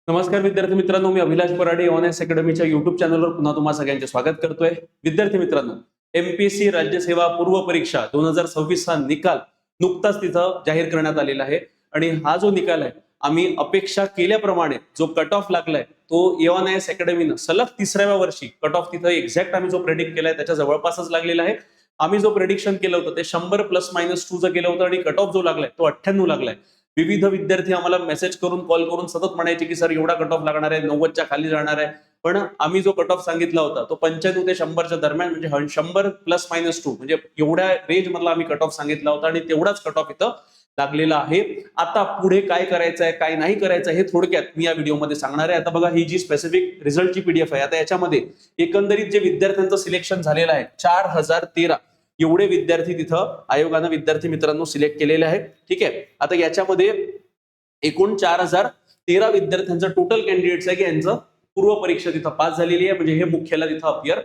नमस्कार विद्यार्थी मित्रांनो, मी अभिलाष पराडे ऑनएस अकॅडमीच्या युट्यूब चॅनलवर पुन्हा तुम्हा सगळ्यांचे स्वागत करतोय. विद्यार्थी मित्रांनो, एमपीएससी राज्यसेवा पूर्व परीक्षा 2026 चा निकाल नुकताच तिथं जाहीर करण्यात आलेला आहे आणि हा जो निकाल आहे आम्ही अपेक्षा केल्याप्रमाणे जो कट ऑफ लागलाय तो ऑनएस अकॅडमीनं सलग तिसऱ्या वर्षी कट ऑफ तिथं एक्झॅक्ट आम्ही जो प्रेडिक्ट केलाय त्याच्या जवळपासच लागलेला आहे. आम्ही जो प्रेडिक्शन केलं होतं ते 100 ±2 केलं होतं आणि कट ऑफ जो लागलाय तो 98 लागलाय. विविध विद्यार्थी आम्हाला मेसेज करून कॉल करून सतत म्हणायचे की सर एवढा कट ऑफ लागणार आहे, 90च्या खाली जाणार आहे. पण आम्ही जो कट ऑफ सांगितला होता तो 95 ते 100च्या दरम्यान म्हणजे 100 ±2 म्हणजे एवढ्या रेंज मधला आम्ही कट ऑफ सांगितला होता आणि तेवढाच कट ऑफ इथं लागलेला आहे. आता पुढे काय करायचं आहे काय नाही करायचं हे थोडक्यात मी या व्हिडिओमध्ये सांगणार आहे. आता बघा ही जी स्पेसिफिक रिझल्टची पीडीएफ आहे, आता याच्यामध्ये एकंदरीत जे विद्यार्थ्यांचं सिलेक्शन झालेलं आहे 4013 एवढे विद्यार्थी तिथं आयोगानं विद्यार्थी मित्रांनो सिलेक्ट केलेले आहेत. ठीक आहे, आता याच्यामध्ये एकूण 4013 विद्यार्थ्यांचं टोटल कॅन्डिडेट्स आहे की यांचं पूर्व परीक्षा तिथं पास झालेली आहे, म्हणजे हे मुख्याला तिथं अपियर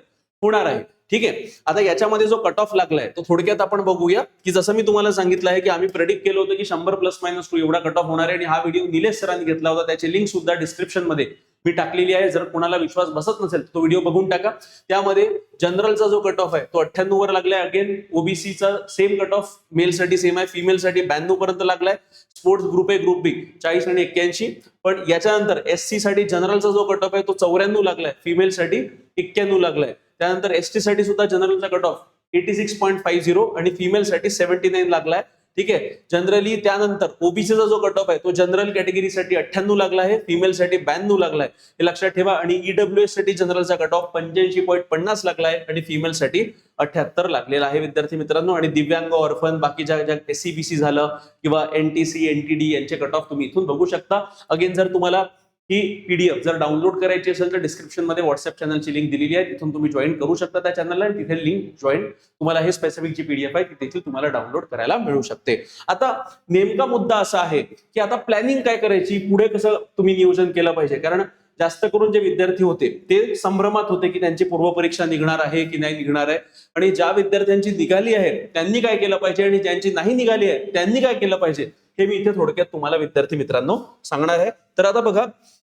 होणार आहे. ठीक आहे, आता याच्यामध्ये जो कट ऑफ लागलाय तो थोडक्यात आपण बघूया की जसं मी तुम्हाला सांगितलं आहे की आम्ही प्रेडिक्ट केलं होतं की 100 ±2 एवढा कट ऑफ होणार आहे आणि हा व्हिडिओ निलेश सरांनी घेतला होता. त्याची लिंक सुद्धा डिस्क्रिप्शन मध्ये मी टाकलेली आहे. जर कोणाला विश्वास बसत नसेल तो व्हिडिओ बघून टाका. त्यामध्ये जनरलचा जो कट ऑफ आहे तो 98 वर लागलाय. अगेन ओबीसीचा सेम कट ऑफ मेलसाठी सेम आहे, फिमेलसाठी 92 पर्यंत लागलाय. Sports group A group B 40 आणि 81. पण याच्यानंतर एससी साठी जनरलचा जो कट ऑफ आहे तो 94 लागलाय, फिमेलसाठी 91 लागलाय. त्यानंतर एसटी साठी सुद्धा जनरलचा कट ऑफ 86.50 आणि फिमेलसाठी 79 लागलाय. ठीक आहे, जनरली त्यानंतर ओबीसीचा जो कट ऑफ आहे तो जनरल कॅटेगरीसाठी 98 लागला आहे, फिमेलसाठी 92 लागलाय, हे लक्षात ठेवा. आणि ईडब्ल्यूएस साठी जनरलचा कट ऑफ 85.50 लागलाय आणि फिमेलसाठी 78 लागलेला आहे विद्यार्थी मित्रांनो. आणि दिव्यांग ऑर्फन बाकीच्या ज्या एससीबीसी झालं किंवा एनटीसी एनटीडी यांचे कट ऑफ तुम्ही इथून बघू शकता. अगेन जर तुम्हाला ही पीडीएफ जर डाउनलोड करायची असेल तर डिस्क्रिप्शन मध्ये व्हॉट्सअप चॅनलची लिंक दिलेली आहे, तिथून तुम्ही जॉईन करू शकता त्या चॅनलला आणि तिथे लिंक जॉईन तुम्हाला हे स्पेसिफिक जी पीडीएफ आहे ती देखील तुम्हाला डाउनलोड करायला मिळू शकते. आता नेमका मुद्दा असा आहे की आता प्लॅनिंग काय करायची, पुढे कसं तुम्ही नियोजन केलं पाहिजे. कारण जास्त करून जे विद्यार्थी होते ते संभ्रमात होते की त्यांची पूर्व परीक्षा निघणार आहे की नाही निघणार आहे, आणि ज्या विद्यार्थ्यांची निघाली आहे त्यांनी काय केलं पाहिजे आणि ज्यांची नाही निघाली आहे त्यांनी काय केलं पाहिजे हे मी इथे थोडक्यात तुम्हाला विद्यार्थी मित्रांनो सांगणार आहे. तर आता बघा,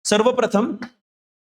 सर्वप्रथम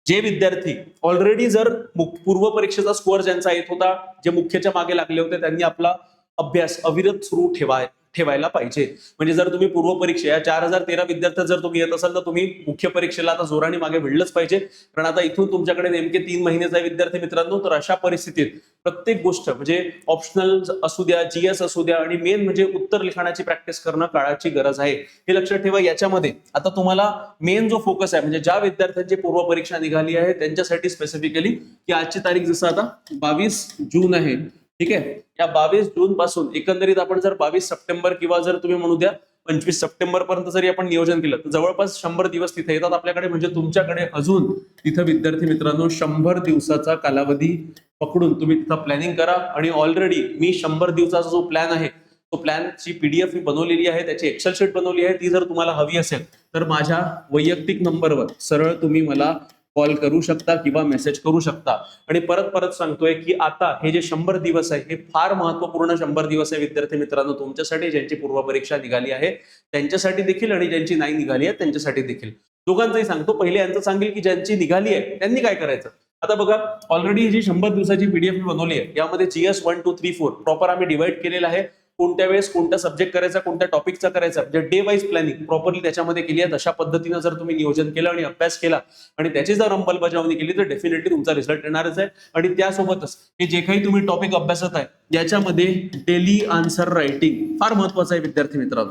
जे विद्यार्थी ऑलरेडी जर पूर्व परीक्षेचा स्कोअर ज्यांचा येत होता, जे मुख्यच्या मागे लागले होते, त्यांनी आपला अभ्यास अविरत सुरू ठेवायला पाहिजे. म्हणजे जर तुम्ही पूर्व परीक्षा या 4013 विद्यार्थ्यांत जर तुम्ही येत असाल तर तुम्ही मुख्य परीक्षेला आता जोराने मागे भिडलंच पाहिजे. कारण आता इथून तुमच्याकडे नेमके 3 महिनेचा विद्यार्थी मित्रांनो. तर अशा परिस्थितीत प्रत्येक गोष्ट म्हणजे ऑप्शनल असू द्या, जीएस असू द्या, आणि मेन म्हणजे उत्तर लिखाणाची प्रॅक्टिस करणं काळाची गरज आहे, हे लक्षात ठेवा. याच्यामध्ये आता तुम्हाला मेन जो फोकस आहे म्हणजे ज्या विद्यार्थ्यांची पूर्व परीक्षा निघाली आहे त्यांच्यासाठी स्पेसिफिकली की आजची तारीख जसं आता 22 जून आहे. ठीक आहे, या 22 जून पासून एकंदरीत आपण जर 22 सप्टेंबर किंवा जर तुम्ही म्हणू द्या 25 सप्टेंबर पर्यंत जरी आपण नियोजन केलं तर जवळपास 100 दिवस तिथे येतात आपल्याकडे. म्हणजे तुमच्याकडे अजून तिथं विद्यार्थी मित्रांनो 100 दिवसाचा कालावधी पकडून तुम्ही तिथं प्लॅनिंग करा. आणि ऑलरेडी मी 100 दिवसाचा जो प्लॅन आहे तो प्लॅनची पीडीएफ मी बनवलेली आहे, त्याची एक्सेल शीट बनवली आहे. ती जर तुम्हाला हवी असेल तर माझ्या वैयक्तिक नंबरवर सरळ तुम्ही मला कॉल करू शकता किंवा मेसेज करू शकता. आणि परत परत सांगतोय की आता हे जे 100 दिवस आहे हे फार महत्वपूर्ण 100 दिवस आहे विद्यार्थी मित्रांनो तुमच्यासाठी, ज्यांची पूर्व परीक्षा निघाली आहे त्यांच्यासाठी देखील आणि ज्यांची नाही निघाली आहे त्यांच्यासाठी देखील. दोघांचंही सांगतो. पहिले यांचं सांगेल की ज्यांची निघाली आहे त्यांनी काय करायचं. आता बघा, ऑलरेडी जी 100 दिवसाची पीडीएफ मी बनवली आहे यामध्ये जीएस 1 2 3 4 प्रॉपर आम्ही डिवाइड केलेला आहे. कोणत्या वेळेस कोणता सब्जेक्ट करायचा, कोणत्या टॉपिकचा करायचा, म्हणजे डे वाईज प्लॅनिंग प्रॉपरली त्याच्यामध्ये केली आहे. अशा पद्धतीने जर तुम्ही नियोजन केलं आणि अभ्यास केला आणि त्याची जर अंमलबजावणी केली तर डेफिनेटली तुमचा रिझल्ट येणारच आहे. आणि त्यासोबतच हे जे काही तुम्ही टॉपिक अभ्यासत आहे याच्यामध्ये डेली आन्सर रायटिंग फार महत्वाचं आहे विद्यार्थी मित्रांनो.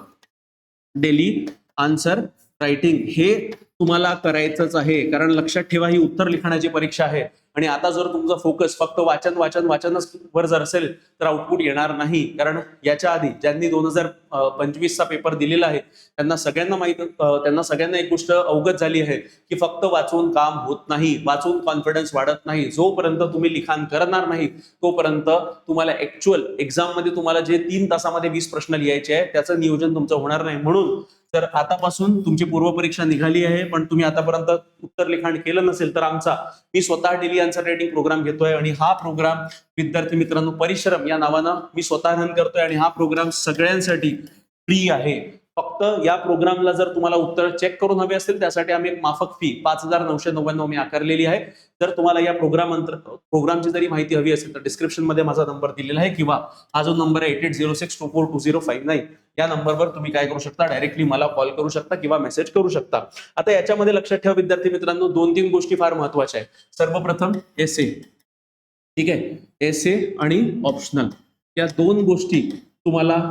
डेली आन्सर रायटिंग हे तुम्हाला करायचंच आहे. कारण लक्षात ठेवा ही उत्तर लिखाणाची परीक्षा आहे आणि आता जर तुमचा फोकस फक्त वाचनच वर जर असेल तर आउटपुट येणार नाही. कारण याच्या आधी ज्यांनी 2025 चा पेपर दिलेला आहे त्यांना सगळ्यांना एक गोष्ट अवगत झाली आहे की फक्त वाचून काम होत नाही, वाचून कॉन्फिडन्स वाढत नाही. जोपर्यंत तुम्ही लिखाण करणार नाही तोपर्यंत तुम्हाला ऍक्च्युअल एक्झाम मध्ये तुम्हाला जे 3 तासामध्ये 20 प्रश्न लिहायचे आहे त्याचं नियोजन तुमचं होणार नाही. म्हणून तर आतापासून तुमची पूर्व परीक्षा निघाली आहे पण तुम्ही आतापर्यंत उत्तर लिखाण केलं नसेल तर मी स्वतः डेली आन्सर रायटिंग प्रोग्राम घेतोय. आणि हा प्रोग्राम विद्यार्थी मित्रांनो परिश्रम या नावानं मी स्वतः रन करतोय आणि हा प्रोग्राम सगळ्यांसाठी फ्री आहे. फक्त या प्रोग्रामला जर तुम्हाला उत्तर चेक करून हवे असतील त्यासाठी आम्ही एक माफक फी 5,999 मी आकारलेली आहे. जर तुम्हाला या प्रोग्रामची जरी माहिती हवी असेल तर डिस्क्रिप्शन मध्ये माझा नंबर दिलेला आहे किंवा हा जो नंबर आहे 8806242059 या नंबरवर तुम्ही काय करू शकता, डायरेक्टली मला कॉल करू शकता किंवा मेसेज करू शकता. आता याच्यामध्ये लक्षात ठेवा विद्यार्थी मित्रांनो, 2-3 गोष्टी फार महत्वाच्या आहेत. सर्वप्रथम एसे, ठीक आहे, एसे आणि ऑप्शनल या 2 गोष्टी तुम्हाला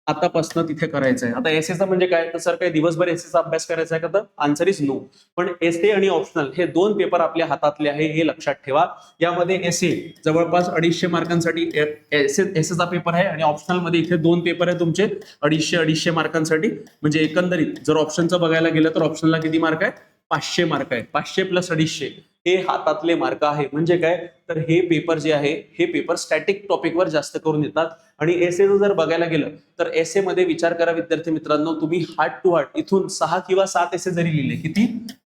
आतापासून तिथे करायचं आहे. आता एसेचा म्हणजे काय, तर सर काही दिवसभर एसेचा अभ्यास करायचा आहे का, तर आन्सर इज नो. पण एसे आणि ऑप्शनल हे 2 पेपर आपल्या हातातले आहे हे लक्षात ठेवा. यामध्ये एसे जवळपास 250 मार्कांसाठी एसेचा पेपर आहे आणि ऑप्शनल मध्ये इथे 2 पेपर आहे तुमचे 250 मार्कांसाठी. म्हणजे एकंदरीत जर ऑप्शनचं बघायला गेलं तर ऑप्शनला किती मार्क आहे, 500 मार्क आहे. 500 + 250 हे हातातले मार्क आहे. म्हणजे काय, तर हे पेपर जे आहे हे पेपर स्टॅटिक टॉपिकवर जास्त करून येतात. आणि एसे जर बघायला गेलं तर एसे मध्ये विचार करा विद्यार्थी मित्रांनो, तुम्ही हार्ट टू हार्ट इथून 6 किंवा 7 एसे जरी लिहिले, किती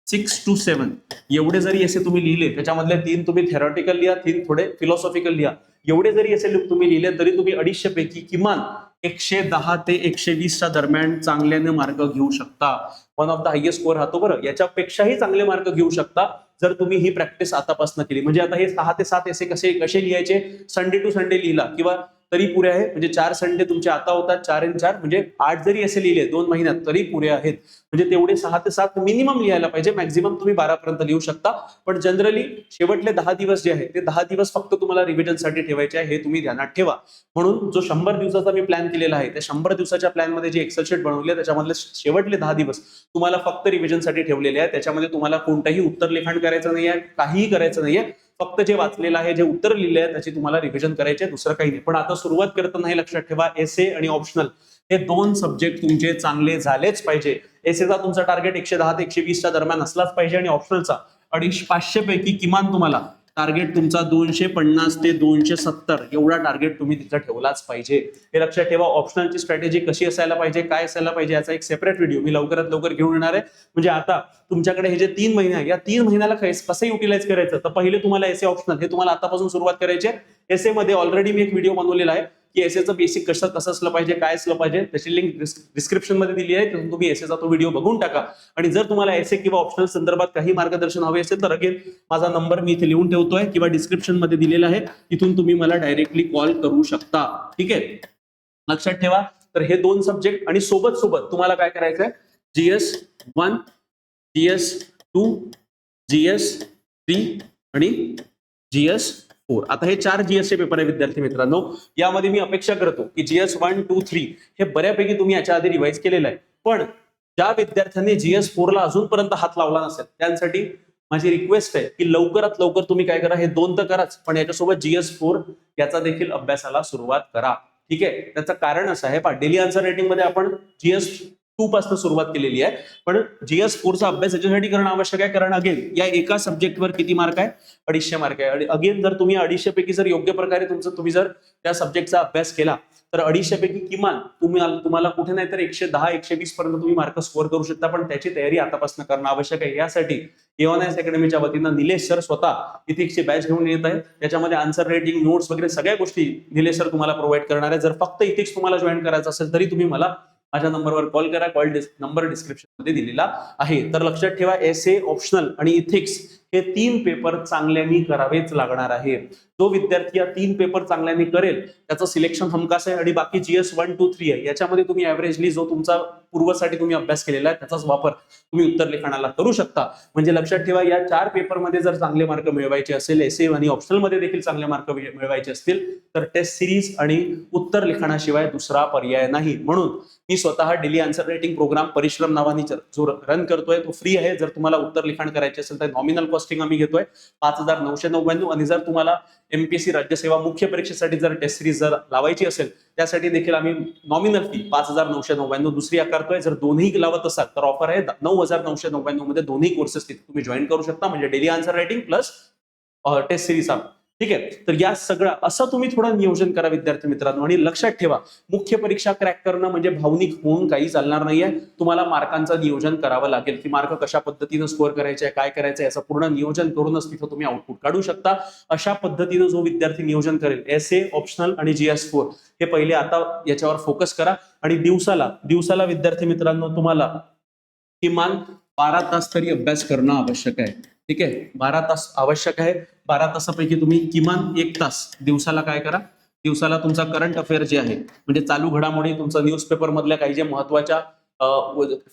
6 to 7 एवढे जरी एसे तुम्ही लिहिले, त्याच्यामधले 3 तुम्ही थेरॉटिकल लिहा, 3 थोडे फिलॉसॉफिकल लिहा, एवढे जरी एसे तुम्ही लिहिले तरी तुम्ही 250 पैकी किमान 110 ते 120च्या दरम्यान चांगल्याने मार्क घेऊ शकता. One of the highest score राहतो बरं, याच्यापेक्षाही चांगले मार्क घेऊ शकता जर तुम्ही ही प्रॅक्टिस आतापासून केली. म्हणजे आता हे 6 ते 7 एसे कसे लिहायचे, संडे टू संडे लिहिला किंवा तरी पुरे आहे. म्हणजे 4 संडे तुमचे आता होतात, 4 आणि 4 म्हणजे 8 जरी असे लिहिले 2 महिन्यात तरी पुरे आहेत. म्हणजे तेवढे 6 ते 7 मिनिमम लिहायला पाहिजे. मॅक्झिमम तुम्ही 12 पर्यंत लिहू शकता. पण जनरली शेवटले 10 दिवस जे आहे ते 10 दिवस फक्त तुम्हाला रिव्हिजनसाठी ठेवायचे आहे, हे तुम्ही ध्यानात ठेवा. म्हणून जो 100 दिवसाचा मी प्लॅन केलेला आहे त्या 100 दिवसाच्या प्लॅन मध्ये जे एक्सेल शीट बनवली आहे त्याच्यामधले शेवटले 10 दिवस तुम्हाला फक्त रिव्हिजनसाठी ठेवलेले आहे. त्याच्यामध्ये तुम्हाला कोणताही उत्तर लिखाण करायचं नाही आहे, काहीही करायचं नाहीये. फक्त जे वाचलेलं आहे, जे उत्तर लिहिले आहे त्याची तुम्हाला रिव्हिजन करायचे, दुसरं काही नाही. पण आता सुरुवात करताना हे लक्षात ठेवा, एसे आणि ऑप्शनल हे 2 सब्जेक्ट तुमचे चांगले झालेच पाहिजे. एसेचा तुमचा टार्गेट 110 ते 120च्या दरम्यान असलाच पाहिजे आणि ऑप्शनलचा 500 पैकी किमान तुम्हाला टार्गेट तुमचा 250 ते 270 एवढा टार्गेट तुम्ही तिथं ठेवलाच पाहिजे. हे लक्षात ठेवा. ऑप्शनलची स्ट्रॅटेजी कशी असायला पाहिजे, काय असायला पाहिजे याचा एक सेपरेट व्हिडिओ मी लवकरात लवकर घेऊन येणार आहे. म्हणजे आता तुमच्याकडे हे जे 3 महिने आहे या 3 महिन्याला कसं युटिलाइज करायचं, तर पहिले तुम्हाला एसे ऑप्शनल हे तुम्हाला आतापासून सुरुवात करायची आहे. एसे मध्ये ऑलरेडी मी एक व्हिडिओ बनवलेला आहे की एसेचं बेसिक कसं असलं पाहिजे, काय असलं पाहिजे, त्याची लिंक डिस्क्रिप्शन मध्ये दिली आहे. तिथून तुम्ही एसेचा तो व्हिडिओ बघून टाका. आणि जर तुम्हाला एसे किंवा ऑप्शनल संदर्भात काही मार्गदर्शन हवे असेल तर अगेन माझा नंबर मी इथे लिहून ठेवतोय किंवा डिस्क्रिप्शन मध्ये दिलेला आहे, तिथून तुम्ही मला डायरेक्टली कॉल करू शकता. ठीक आहे, लक्षात ठेवा. तर हे 2 सब्जेक्ट आणि सोबत तुम्हाला काय करायचंय, GS1, GS2, GS3 आणि GS4. आता हे 4 GS चे पेपर आहे विद्यार्थी मित्रांनो. यामध्ये मी अपेक्षा करतो की GS1, 2, 3 हे बऱ्यापैकी तुम्ही याच्या आधी रिवाइज केलेलं आहे. पण ज्या विद्यार्थ्यांनी GS4 ला अजूनपर्यंत हात लावला नसेल त्यांसाठी माझी रिक्वेस्ट आहे की लवकरात लवकर तुम्ही काय करा, हे 2 तर कराच, पण याच्यासोबत GS4 याचा देखील अभ्यासाला सुरुवात करा. ठीक आहे, त्याचं कारण असं आहे, डेली आन्सर रायटिंग मध्ये आपण GS2 पासून सुरुवात केलेली आहे, पण GS4 चा अभ्यास याच्यासाठी करणं आवश्यक आहे. कारण अगेन या एका सब्जेक्टवर किती मार्क आहे, 250 मार्क आहे. आणि अगेन जर तुम्ही 250 पैकी जर योग्य प्रकारे तुम्ही जर त्या सब्जेक्टचा अभ्यास केला तर 250 पैकी किमान तुम्हाला कुठे नाही तर 110, 120 पर्यंत तुम्ही मार्क स्कोअर करू शकता. पण त्याची तयारी आतापासून करणं आवश्यक आहे. यासाठी एओनायस अकॅडमीच्या वतीनं निलेश सर स्वतः इथिक्सची बॅच घेऊन येत आहेत. त्याच्यामध्ये आन्सर रेटिंग, नोट्स वगैरे सगळ्या गोष्टी निलेश सर तुम्हाला प्रोव्हाइड करणार आहे. जर फक्त इथिक्स तुम्हाला जॉईन करायचं असेल तरी तुम्ही मला माझ्या नंबरवर कॉल करा. नंबर डिस्क्रिप्शन मध्ये दिलेला आहे. तर लक्षात ठेवा, एसे, ऑप्शनल आणि इथिक्स हे 3 पेपर चांगल्याने करावेच लागणार आहे. जो विद्यार्थी या 3 पेपर चांगल्याने करेल त्याचं सिलेक्शन हमखास आहे. आणि बाकी GS1, 2, 3 आहे याच्यामध्ये तुम्ही ऍव्हरेजली जो तुमचा पूर्वसाठी तुम्ही अभ्यास केलेला आहे त्याचाच वापर तुम्ही उत्तर लिखाणाला करू शकता. म्हणजे लक्षात ठेवा, या 4 पेपरमध्ये जर चांगले मार्क मिळवायचे असेल, एसे आणि ऑप्शनल मध्ये देखील चांगले मार्क मिळवायचे असतील तर टेस्ट सिरीज आणि उत्तर लिखाणाशिवाय दुसरा पर्याय नाही. म्हणून मी स्वतः डेली आन्सर रायटिंग प्रोग्राम परिश्रम नावाने जो रन करतोय तो फ्री आहे. जर तुम्हाला उत्तर लिखाण करायचे असेल तर नॉमिनल कॉस्टिंग आम्ही घेतोय 5,999. आणि जर तुम्हाला MPSC राज्यसेवा मुख्य परीक्षेसाठी जर टेस्ट सिरीज जर लावायची असेल त्यासाठी देखील आम्ही नॉमिनल फी 5,999 दुसरी आकारतोय. जर दोन्ही लावत असाल तर ऑफर आहे 9,999 मध्ये दोन्ही कोर्सेस तुम्ही जॉईन करू शकता. म्हणजे daily answer writing plus test series ठीक आहे. तर या सगळं असं तुम्ही थोडं नियोजन करा विद्यार्थी मित्रांनो. आणि लक्षात ठेवा, मुख्य परीक्षा क्रॅक करणं म्हणजे भावनिक होऊन काही चालणार नाहीये. तुम्हाला मार्कांचं नियोजन करावं लागेल की मार्क कशा पद्धतीनं स्कोअर करायचे, काय करायचं, याचं पूर्ण नियोजन करूनच तिथं तुम्ही आउटपुट काढू शकता. अशा पद्धतीनं जो विद्यार्थी नियोजन करेल, एसए, ऑप्शनल आणि GS4 हे पहिले आता याच्यावर फोकस करा. आणि दिवसाला विद्यार्थी मित्रांनो तुम्हाला किमान 12 तास तरी अभ्यास करणं आवश्यक आहे. ठीक आहे, 12 तास आवश्यक आहे. 12 तासापैकी तुम्ही किमान 1 तास दिवसाला काय करा, दिवसाला तुमचा करंट अफेअर जे आहे म्हणजे चालू घडामोडी, तुमचा न्यूजपेपर मधल्या काही जे महत्वाच्या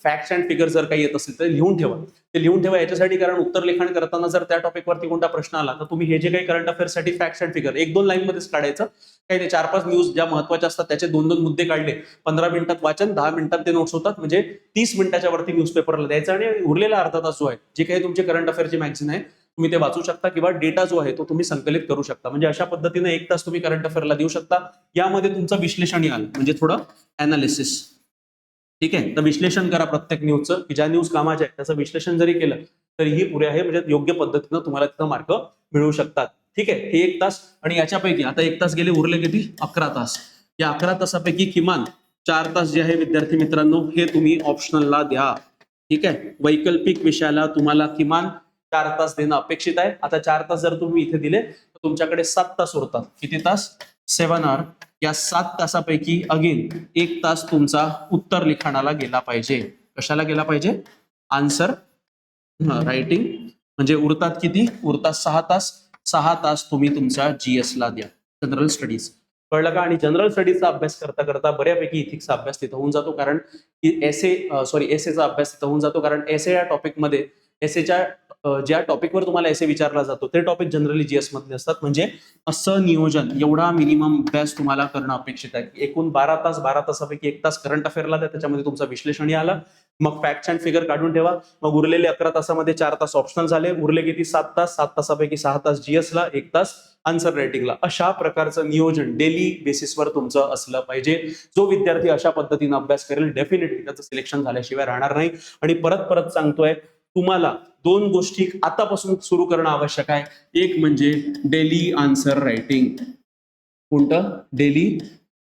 फॅक्ट्स अँड फिगर जर काही येत असेल तर लिहून ठेवा. ते लिहून ठेवा याच्यासाठी, कारण उत्तर लिखाण करताना जर त्या टॉपिकवरती कोणता प्रश्न आला तर तुम्ही हे जे काही करंट अफेअर्ससाठी फॅक्ट्स अँड फिगर 1-2 लाईन मध्येच काढायचं. काही ते 4-5 न्यूज ज्या महत्वाच्या असतात त्याचे 2-2 मुद्दे काढले, 15 मिनिटात वाचन, 10 मिनिटात ते नोट्स होतात, म्हणजे 30 मिनिटाच्या वरती न्यूजपेपरला द्यायचं. आणि उरलेला अर्धा तास जो आहे, जे काही तुमचे करंट अफेअरची मॅगझिन आहे तुम्ही ते वाचू शकता किंवा डेटा जो आहे तो तुम्ही संकलित करू शकता. म्हणजे अशा पद्धतीने 1 तास तुम्ही करंट अफेअरला देऊ शकता. यामध्ये तुमचं विश्लेषण येईल, म्हणजे थोडं अनालिसिस. ठीक आहे, तर विश्लेषण करा प्रत्येक न्यूजचं, की ज्या न्यूज कामाच्या आहे त्याचं विश्लेषण जरी केलं तरीही पुरे आहे. म्हणजे योग्य पद्धतीनं तुम्हाला तिथं मार्क मिळू शकतात. ठीक आहे, हे 1 तास. आणि याच्यापैकी आता 1 तास गेले, उरले किती? 11 तास. या 11 तासापैकी किमान 4 तास जे आहे विद्यार्थी मित्रांनो हे तुम्ही ऑप्शनलला द्या. ठीक आहे, वैकल्पिक विषयाला तुम्हाला किमान 4 तास देणं अपेक्षित आहे. आता 4 तास जर तुम्ही इथे दिले तर तुमच्याकडे 7 तास उरतात. किती तास? 7 आवर. या 7 तासापैकी अगेन 1 तास तुमचा उत्तर लिखाणाला गेला पाहिजे. कशाला गेला पाहिजे? Answer writing. म्हणजे उरतात किती? उरतात 6 तास. 6 तास तुम्ही तुमच्या GS ला द्या, जनरल स्टडीज. कळलं का? आणि जनरल स्टडीजचा अभ्यास करता करता बऱ्यापैकी इथिक्सचा अभ्यास तिथं होऊन जातो, कारण एसेचा अभ्यास तिथं होऊन जातो. कारण एसे या टॉपिकमध्ये, एसेच्या ज्या टॉपिकवर तुम्हाला एसे विचारला जातो ते टॉपिक जनरली GS मधले असतात. म्हणजे असं नियोजन, एवढा मिनिमम अभ्यास तुम्हाला करणं अपेक्षित आहे. एकूण 12 तास, 12 तासापैकी 1 तास करंट अफेअरला द्या, त्याच्यामध्ये तुमचं विश्लेषण आलं, मग फॅक्ट्स अँड फिगर काढून ठेवा. मग उरलेले 11 तासामध्ये 4 तास ऑप्शनल झाले, उरले किती? 7 तास. 7 तासापैकी 6 तास GS ला, 1 तास आन्सर रायटिंगला. अशा प्रकारचं नियोजन डेली बेसिसवर तुमचं असलं पाहिजे. जो विद्यार्थी अशा पद्धतीने अभ्यास करेल डेफिनेटली त्याचं सिलेक्शन झाल्याशिवाय राहणार नाही. आणि परत परत सांगतोय, तुम्हाला 2 गोष्टी आतापासून सुरू करणं आवश्यक आहे. एक म्हणजे डेली आन्सर रायटिंग. कोणतं? Daily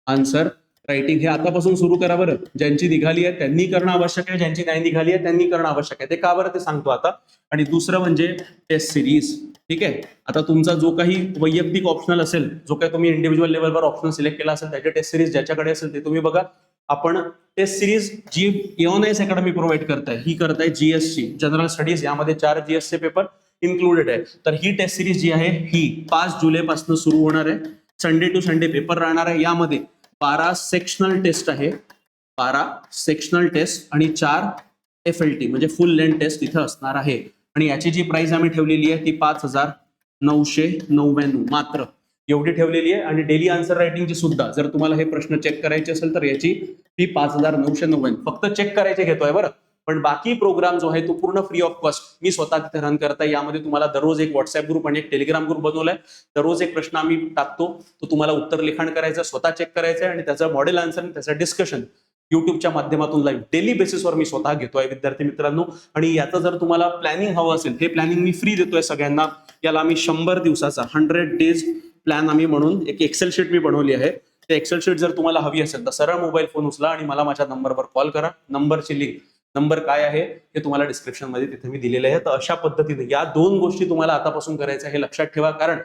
answer writing. हे आतापासून सुरू करा बरं. ज्यांची निघाली आहे त्यांनी करणं आवश्यक आहे, ज्यांची नाही निघाली आहे त्यांनी करणं आवश्यक आहे. ते का बरं ते सांगतो आता. आणि दुसरं म्हणजे टेस्ट सिरीज. ठीक आहे, आता तुमचा जो काही वैयक्तिक ऑप्शनल असेल, जो काही तुम्ही इंडिव्हिज्युअल लेवलवर ऑप्शनल सिलेक्ट केला असेल, त्याचे टेस्ट सिरीज ज्याच्याकडे असेल ते तुम्ही बघा. आपण टेस्ट सिरीज जी एओनाइस अकॅडमी प्रोव्हाइड करताय, ही करताय GS ची जनरल स्टडीज. यामध्ये 4 GS चे पेपर इन्क्लुडेड आहे. तर ही टेस्ट सिरीज जी आहे ही 5 जुलैपासून सुरू होणार आहे. संडे टू संडे पेपर राहणार आहे. यामध्ये 12 सेक्शनल टेस्ट आहे, 12 सेक्शनल टेस्ट आणि 4 FLT म्हणजे फुल लेंथ टेस्ट इथं असणार आहे. आणि याची जी प्राइस आम्ही ठेवलेली आहे ती 5,999 मात्र एवढी ठेवलेली आहे. आणि डेली आन्सर रायटिंगची सुद्धा जर तुम्हाला हे प्रश्न चेक करायचे असेल तर याची फी 5,999 फक्त चेक करायचे घेतोय बरं. पण बाकी प्रोग्राम जो आहे तो पूर्ण फ्री ऑफ कॉस्ट मी स्वतः तिथे रन करताय. यामध्ये तुम्हाला दररोज एक व्हॉट्सअप ग्रुप आणि एक टेलिग्राम ग्रुप बनवलाय. दररोज एक प्रश्न आम्ही टाकतो, तो तुम्हाला उत्तर लिखाण करायचं, स्वतः चेक करायचं आणि त्याचं मॉडेल आन्सर आणि त्याचं डिस्कशन युट्यूबच्या माध्यमातून लाईव्ह डेली बेसिसवर मी स्वतः घेतोय विद्यार्थी मित्रांनो. आणि याचं जर तुम्हाला प्लॅनिंग हवं असेल, हे प्लॅनिंग मी फ्री देतोय सगळ्यांना. याला आम्ही 100 दिवसाचा 100 डेज प्लॅन आम्ही म्हणून एक एक्सेल शीट मी बनवली आहे. ते एक्सेल शीट जर तुम्हाला हवी असेल तर सरळ मोबाईल फोन उचला आणि मला माझ्या नंबरवर कॉल करा. नंबरची लिंक, नंबर काय आहे हे तुम्हाला डिस्क्रिप्शन मध्ये तिथे मी दिलेले आहे. तर अशा पद्धतीने या 2 गोष्टी तुम्हाला आतापासून करायच्या हे लक्षात ठेवा. कारण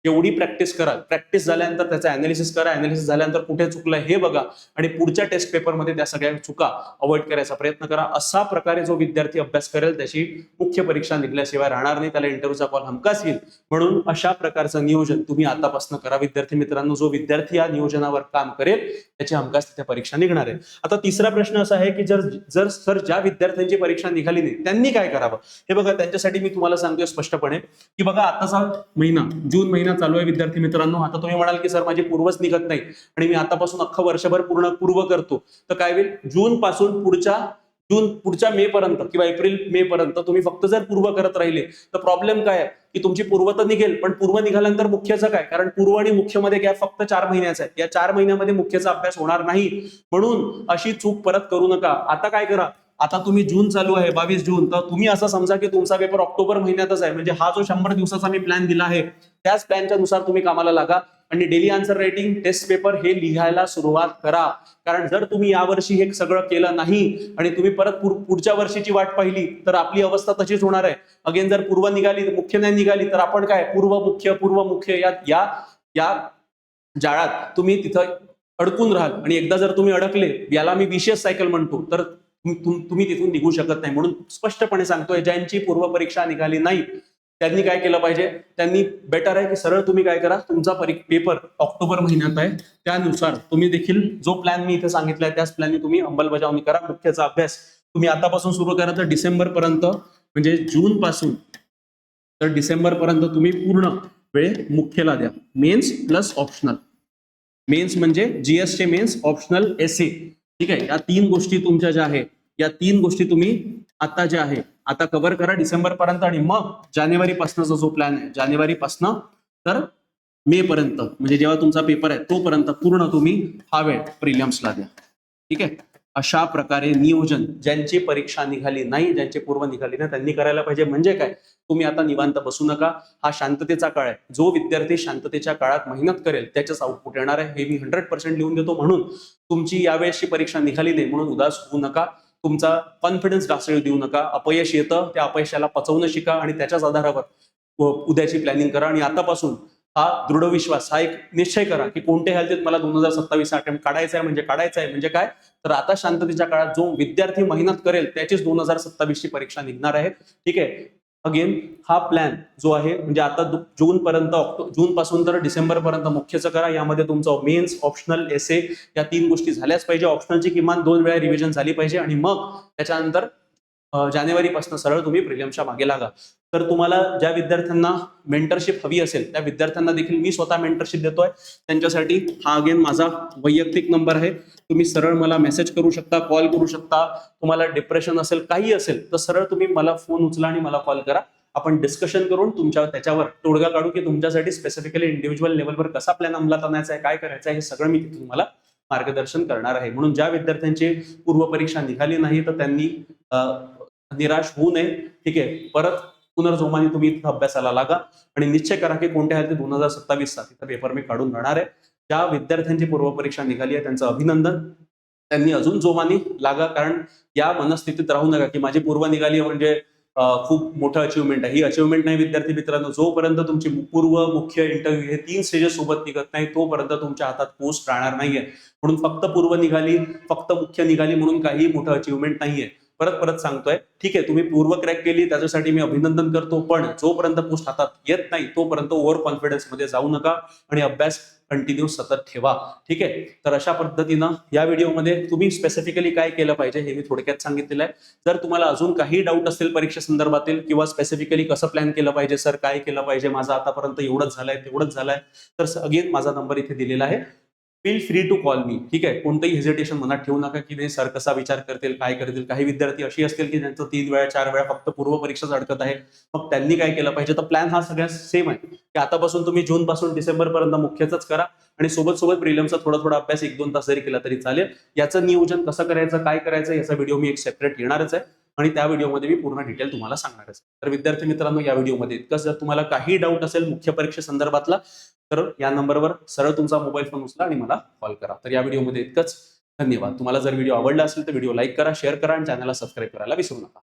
एवढी प्रॅक्टिस करा, प्रॅक्टिस झाल्यानंतर त्याचं अनालिसिस करा, अनालिसिस झाल्यानंतर कुठे चुकलं हे बघा आणि पुढच्या टेस्ट पेपरमध्ये त्या सगळ्या चुका अवॉइड करायचा प्रयत्न करा. अशा प्रकारे जो विद्यार्थी अभ्यास करेल त्याची मुख्य परीक्षा निघल्याशिवाय राहणार नाही, त्याला इंटरव्ह्यूचा कॉल हमखास येईल. म्हणून अशा प्रकारचं नियोजन तुम्ही आतापासून करा विद्यार्थी मित्रांनो. जो विद्यार्थी या नियोजनावर काम करेल त्याची हमखास तिथे परीक्षा निघणार आहे. आता तिसरा प्रश्न असा आहे की जर ज्या विद्यार्थ्यांची परीक्षा निघाली नाही त्यांनी काय करावं हे बघा. त्यांच्यासाठी मी तुम्हाला सांगतोय स्पष्टपणे की बघा, आताचा महिना जून महिना चालू आहे विद्यार्थी मित्रांनो. आता तुम्ही म्हणाल की सर माझी पूर्वच निघत नाही आणि मी आतापासून अख्खं वर्षभर पूर्व करतो, तर काय होईल? जून पासून पुढच्या मे पर्यंत किंवा एप्रिल मे पर्यंत तुम्ही फक्त जर पूर्व करत राहिले तर प्रॉब्लेम काय आहे की तुमची पूर्व तर निघेल, पण पूर्व निघाल्यानंतर मुख्यचं काय? कारण पूर्व आणि मुख्यमध्ये गॅप फक्त 4 महिन्याचा आहे. या 4 महिन्यामध्ये मुख्यचा अभ्यास होणार नाही. म्हणून अशी चूक परत करू नका. आता काय करा, आता तुम्ही जून चालू आहे 22 जून, तर तुम्ही असं समजा की तुमचा पेपर ऑक्टोबर महिन्यातच आहे. म्हणजे हा जो 100 दिवसाचा मी प्लॅन दिला आहे त्याच प्लॅनच्या नुसार तुम्ही कामाला लागा आणि daily answer writing, test paper हे लिहायला सुरुवात करा. कारण जर तुम्ही यावर्षी हे सगळं केलं नाही आणि तुम्ही परत पुढच्या वर्षीची वाट पाहिली तर आपली अवस्था तशीच होणार आहे. अगेन जर पूर्व निघाली मुख्य नाही निघाली तर आपण काय पूर्व मुख्य या या जाळात तुम्ही तिथं अडकून राहाल. आणि एकदा जर तुम्ही अडकले, याला मी विशेष सायकल म्हणतो, तर तुम्ही तिथून निघू शकत नाही. म्हणून स्पष्टपणे सांगतोय, ज्यांची पूर्व परीक्षा निघाली नाही त्यांनी काय केलं पाहिजे, त्यांनी बेटर आहे की सरळ तुम्ही काय करा, तुमचा पेपर ऑक्टोबर महिन्यात आहे त्यानुसार तुम्ही देखील जो प्लॅन मी इथे सांगितलाय त्याच प्लॅननी तुम्ही अंमलबजावणी करा. मुख्यचा अभ्यास तुम्ही आतापासून सुरू करा तर डिसेंबर पर्यंत, म्हणजे जून पासून तर डिसेंबर पर्यंत तुम्ही पूर्ण वेळ मुख्यला द्या. मेन्स प्लस ऑप्शनल, मेन्स म्हणजे जीएस चे मेन्स, ऑप्शनल एसए. ठीक आहे, या 3 गोष्टी तुमच्या ज्या आहे, या 3 गोष्टी तुम्ही आता ज्या आहे आता कव्हर करा डिसेंबर पर्यंत. आणि मग जानेवारी पासूनचा जो प्लॅन आहे, जानेवारी पासून तर मे पर्यंत, म्हणजे जेव्हा तुमचा पेपर आहे तोपर्यंत पूर्ण तुम्ही हा वेळ प्रिलिम्सला द्या. ठीक आहे, अशा प्रकारे नियोजन ज्यांची परीक्षा निघाली नाही, ज्यांची पूर्व निघाली नाही त्यांनी करायला पाहिजे. म्हणजे काय, तुम्ही आता निवांत बसू नका. हा शांततेचा काळ आहे. जो विद्यार्थी शांततेच्या काळात मेहनत करेल त्याच्याच आउटपुट येणार आहे, हे मी 100% लिहून देतो. म्हणून तुमची यावेळेसची परीक्षा निघाली नाही म्हणून उदास होऊ नका, तुमचा कॉन्फिडन्स ढासळू देऊ नका. अपयश येतं, त्या अपयशाला पचवणं शिका आणि त्याच्याच आधारावर उद्याची प्लॅनिंग करा. आणि आतापासून हा दृढ विश्वास, हा एक निश्चय करा की कोणत्याही हालतीत मला 2027 अटेम्प्ट काढायचा आहे. म्हणजे काय, तर आता शांततेच्या काळात जो विद्यार्थी मेहनत करेल त्याचीच 2027 ची परीक्षा निघणार आहे. ठीक आहे, अगेन हा प्लॅन जो आहे म्हणजे आता जून पर्यंत, जून पासून तर डिसेंबर पर्यंत मुख्यचं करा. यामध्ये तुमचं मेन्स, ऑप्शनल, एसे या 3 गोष्टी झाल्याच पाहिजे. ऑप्शनलची किमान 2 वेळा रिव्हिजन झाली पाहिजे आणि मग त्याच्यानंतर जानेवारी पासून सरळ तुम्ही प्रिलिम्सच्या मागे लागा. तर तुम्हाला ज्या विद्यार्थ्यांना मेंटरशिप हवी असेल त्या विद्यार्थ्यांना देखील मी स्वतः मेंटरशिप देतोय. त्यांच्यासाठी हा अगेन माझा वैयक्तिक नंबर आहे. तुम्ही सरळ मला मेसेज करू शकता, कॉल करू शकता. तुम्हाला डिप्रेशन असेल, काही असेल तर सरळ तुम्ही मला फोन उचला आणि मला कॉल करा. आपण डिस्कशन करून त्याच्यावर तोडगा काढू की तुमच्यासाठी स्पेसिफिकली इंडिव्हिज्युअल लेवलवर कसा प्लॅन अंमलात आणायचा आहे, काय करायचं आहे, हे सगळं मी तुम्हाला मार्गदर्शन करणार आहे. म्हणून ज्या विद्यार्थ्यांची पूर्व परीक्षा निघाली नाही तर त्यांनी निराश होऊ नये. ठीक आहे, परत पुनर्जोमाने तुम्ही इथं अभ्यासाला लागा आणि निश्चय करा की कोणत्या हालतीत 2027 चा तिथं पेपर मी काढून राहणार आहे. ज्या विद्यार्थ्यांची पूर्व परीक्षा निघाली आहे त्यांचं अभिनंदन. त्यांनी अजून जोमाने लागा, कारण या मनस्थितीत राहू नका की माझी पूर्व निघाली म्हणजे खूप मोठं अचिव्हमेंट आहे. ही अचिव्हमेंट नाही विद्यार्थी मित्रांनो. जोपर्यंत तुमची पूर्व, मुख्य, इंटरव्ह्यू हे 3 स्टेजेस सोबत निघत नाही तोपर्यंत तुमच्या हातात पोस्ट राहणार नाहीये. म्हणून फक्त पूर्व निघाली, फक्त मुख्य निघाली म्हणून काही मोठं अचिव्हमेंट नाहीये. परत सांगतोय, ठीक आहे, तुम्ही पूर्व क्रॅक केली त्याच्यासाठी मी अभिनंदन करतो, पण जोपर्यंत पोस्ट हातात येत नाही तोपर्यंत ओव्हर कॉन्फिडन्स मध्ये जाऊ नका आणि अभ्यास कंटिन्यू सतत ठेवा. ठीक आहे, तर अशा पद्धतीनं या व्हिडिओमध्ये तुम्ही स्पेसिफिकली काय केलं पाहिजे हे मी थोडक्यात सांगितलेलं आहे. जर तुम्हाला अजून काही डाऊट असेल परीक्षेसंदर्भातील किंवा स्पेसिफिकली कसं प्लॅन केलं पाहिजे, सर काय केलं पाहिजे, माझं आतापर्यंत एवढंच झालंय तेवढंच झालंय, तर अगेन माझा नंबर इथे दिलेला आहे. Feel free to call me. ठीक आहे, कोणतंही हेजिटेशन मनात ठेवू नका की नाही सर कसा विचार करतील, काय करतील. काही विद्यार्थी अशी असतील की त्यांचं 3 वेळा 4 वेळा फक्त पूर्व परीक्षाच अडकत आहे. मग त्यांनी काय केलं पाहिजे, तर प्लॅन हा सगळ्यात सेम आहे की आतापासून तुम्ही जून पासून डिसेंबर पर्यंत मुख्यच करा आणि सोबत प्रिलिम्सचा थोडा अभ्यास 1-2 तास जरी केला तरी चालेल. याचं नियोजन कसं करायचं, काय करायचं याचा व्हिडिओ मी एक सेपरेट येणारच आहे आणि त्या व्हिडिओमध्ये मी पूर्ण डिटेल तुम्हाला सांगणारच. तर विद्यार्थी मित्रांनो, या व्हिडिओमध्ये इतकंच. जर तुम्हाला काही डाऊट असेल मुख्य परीक्षेसंदर्भातला तर या नंबरवर सरळ तुमचा मोबाईल फोन उचला आणि मला कॉल करा. तर या व्हिडिओमध्ये इतकंच. धन्यवाद. तुम्हाला जर व्हिडिओ आवडला असेल तर व्हिडिओ लाईक करा, शेअर करा आणि चॅनलला सबस्क्राईब करायला विसरू नका.